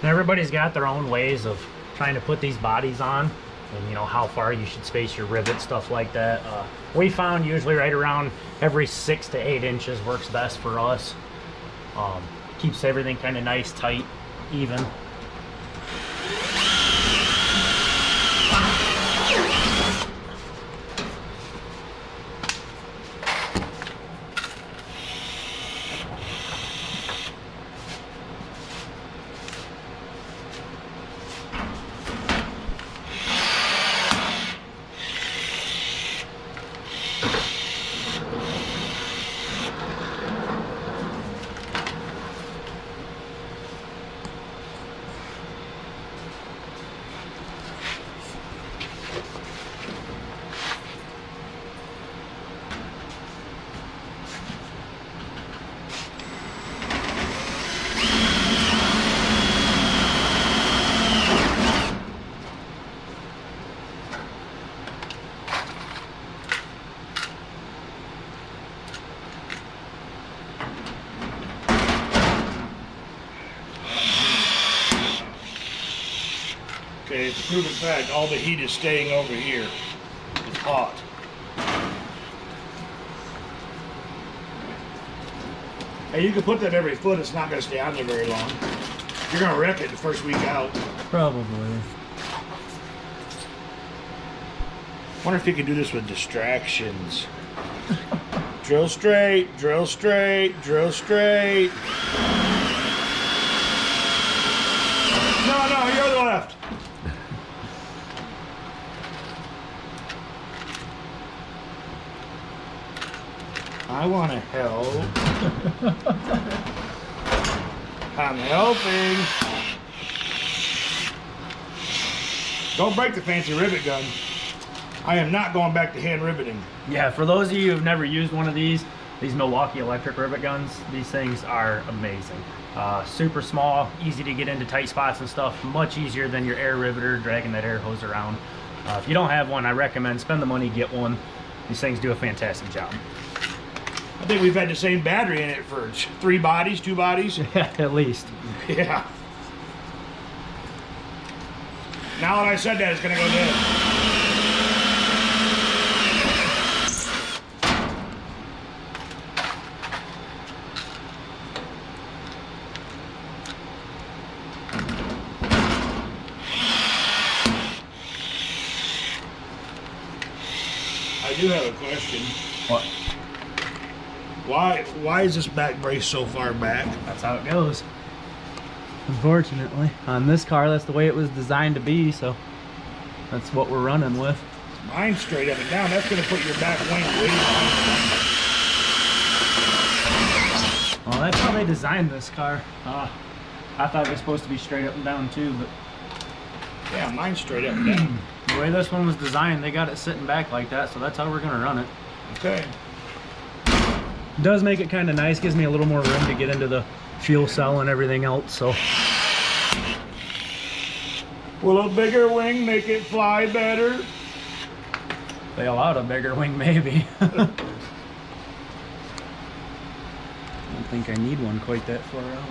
And everybody's got their own ways of trying to put these bodies on, and you know how far you should space your rivets, stuff like that. We found usually right around every 6 to 8 inches works best for us. Keeps everything kind of nice, tight, even. Okay, it's a proven fact, all the heat is staying over here. It's hot. Hey, you can put that every foot, it's not going to stay on there very long. You're going to wreck it the first week out. Probably. Wonder if you could do this with distractions. Drill straight, drill straight, drill straight. No, you're the left. I want to help. I'm helping. Don't break the fancy rivet gun. I am not going back to hand riveting. Yeah, for those of you who've never used one of these Milwaukee electric rivet guns, these things are amazing. Super small, easy to get into tight spots and stuff. Much easier than your air riveter, dragging that air hose around. If you don't have one, I recommend spend the money, get one. These things do a fantastic job. I think we've had the same battery in it for 3 bodies, 2 bodies. Yeah, at least. Yeah. Now that I said that, it's gonna go dead. I do have a question. What? Why is this back brace so far back? That's how it goes. Unfortunately, on this car, that's the way it was designed to be, so that's what we're running with. Mine's straight up and down. That's going to put your back wing way down. Well, that's how they designed this car. I thought it was supposed to be straight up and down too, but yeah, mine's straight up and down. the way this one was designed, they got it sitting back like that, so that's how we're gonna run it. Okay. It does make it kind of nice, gives me a little more room to get into the fuel cell and everything else, so. Will a bigger wing make it fly better? They allowed a bigger wing, maybe. I don't think I need one quite that far out.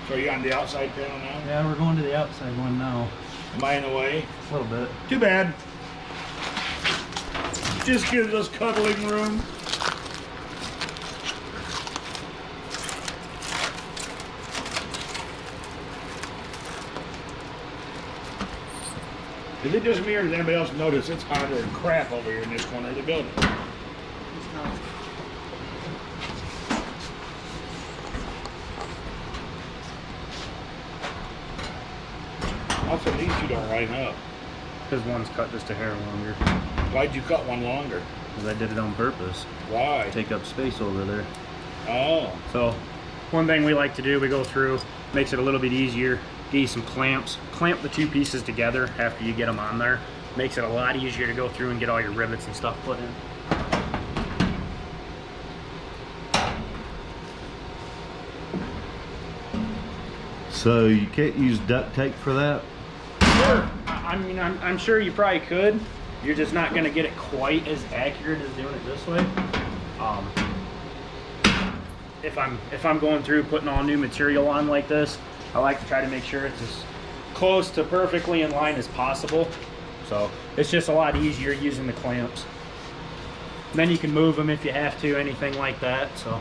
So are you on the outside panel now? Yeah, we're going to the outside one now. Am I in the way? A little bit. Too bad. Just gives us cuddling room. Is it just me or does anybody else notice it's hotter than crap over here in this corner of the building? Also, these two don't line up. Because one's cut just a hair longer. Why'd you cut one longer? Because I did it on purpose. Why? Take up space over there. Oh. So, one thing we like to do, we go through, makes it a little bit easier, get you some clamps, clamp the 2 pieces together after you get them on there. Makes it a lot easier to go through and get all your rivets and stuff put in. So you can't use duct tape for that? Sure. I mean, I'm sure you probably could. You're just not going to get it quite as accurate as doing it this way. if I'm going through putting all new material on like this, I like to try to make sure it's as close to perfectly in line as possible. So it's just a lot easier using the clamps. And then you can move them if you have to, anything like that. So.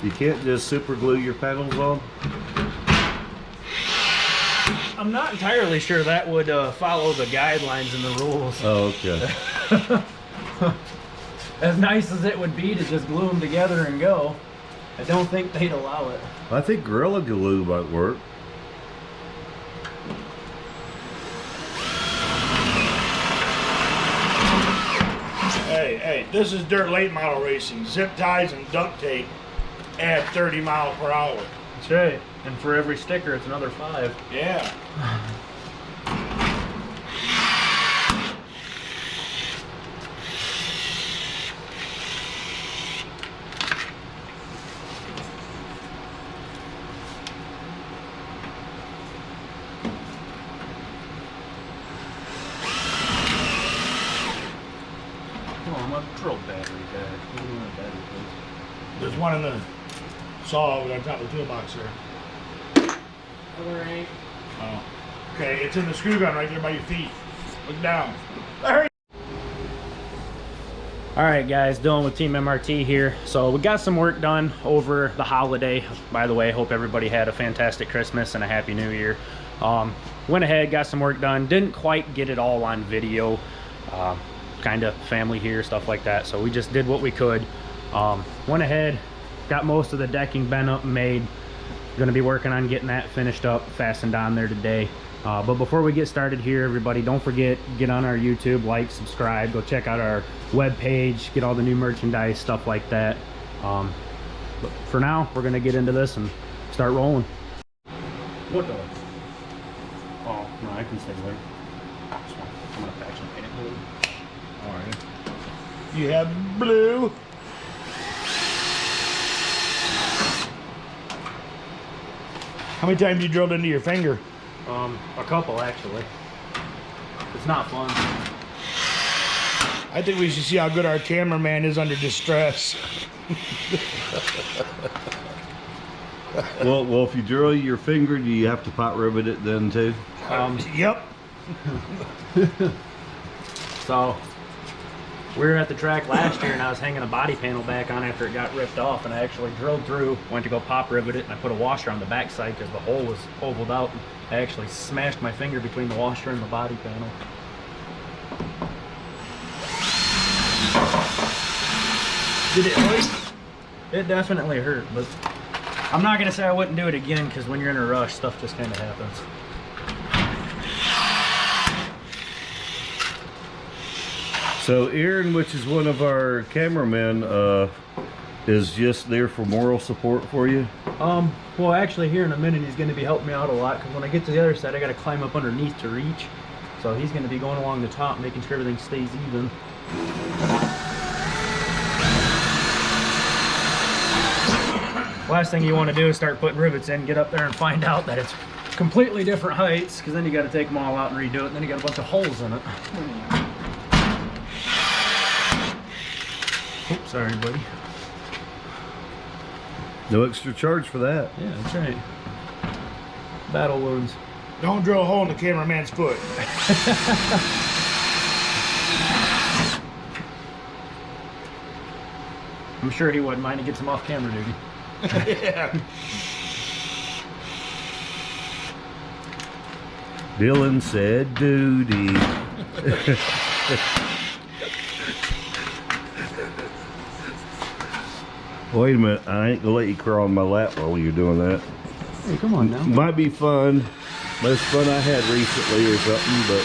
You can't just super glue your panels on? I'm not entirely sure that would follow the guidelines and the rules. Oh, okay. As nice as it would be to just glue them together and go, I don't think they'd allow it. I think Gorilla Glue might work. Hey, this is dirt late model racing. Zip ties and duct tape add 30 miles per hour. That's right. And for every sticker, it's another 5. Yeah. Oh, my drill battery guy. Where do my battery goes? There's one in the saw over on top of the toolbox there. There ain't. Oh. Okay, it's in the screw gun right there by your feet. Look down. Alright guys, Dylan with Team MRT here. So we got some work done over the holiday. By the way, hope everybody had a fantastic Christmas and a Happy New Year. Went ahead, got some work done. Didn't quite get it all on video. Kind of family here, stuff like that. So we just did what we could. Went ahead, got most of the decking bent up and made. Gonna be working on getting that finished up, fastened on there today. But before we get started here, everybody, don't forget, get on our YouTube, like, subscribe, go check out our web page, get all the new merchandise, stuff like that. But for now, we're gonna get into this and start rolling. What the? Oh, no, I can stay there. I'm gonna patch and paint it blue. All right. You have blue. How many times you drilled into your finger? A couple actually. It's not fun. I think we should see how good our cameraman is under distress. Well, if you drill your finger, do you have to pot rivet it then too? Yep. So we were at the track last year and I was hanging a body panel back on after it got ripped off, and I actually drilled through, went to go pop rivet it, and I put a washer on the back side because the hole was ovaled out. I actually smashed my finger between the washer and the body panel. Did it hurt? It definitely hurt, but I'm not gonna say I wouldn't do it again because when you're in a rush, stuff just kind of happens. So Aaron, which is one of our cameramen, is just there for moral support for you? Well, actually here in a minute he's going to be helping me out a lot because when I get to the other side I got to climb up underneath to reach. So he's going to be going along the top, making sure everything stays even. Last thing you want to do is start putting rivets in, get up there and find out that it's completely different heights, because then you got to take them all out and redo it, and then you got a bunch of holes in it. Oops, sorry buddy. No extra charge for that. Yeah, that's right. Battle wounds. Don't drill a hole in the cameraman's foot. I'm sure he wouldn't mind to get some off camera duty. Yeah. Dylan said duty. Wait a minute, I ain't gonna let you crawl on my lap while you're doing that. Hey, come on now. Might be fun. Most fun I had recently or something, but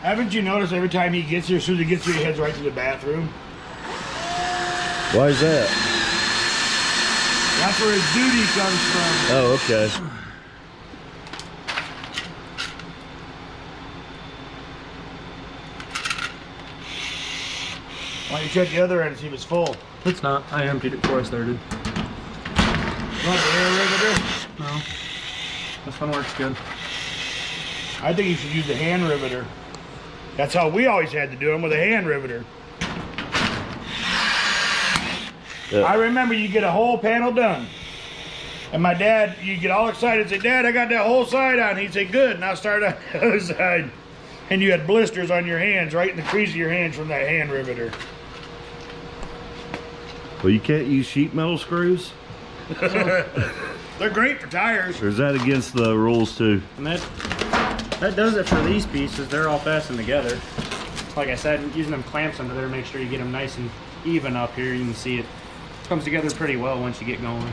Haven't you noticed every time he gets here, as soon as he gets here, he heads right to the bathroom? why is that? That's where his duty comes from. Oh, okay. Why don't you check the other end and see if it's full? It's not. I emptied it before I started. You want the air riveter? No. This one works good. I think you should use the hand riveter. That's how we always had to do them, with a hand riveter. Yeah. I remember you get a whole panel done. And my dad, you get all excited and say, Dad, I got that whole side on. He'd say, good, and I'll start on the other side. And you had blisters on your hands, right in the crease of your hands from that hand riveter. Well, you can't use sheet metal screws? They're great for tires. Or is that against the rules too? And that does it for these pieces. They're all fastened together. Like I said, using them clamps under there, make sure you get them nice and even up here. You can see it comes together pretty well once you get going.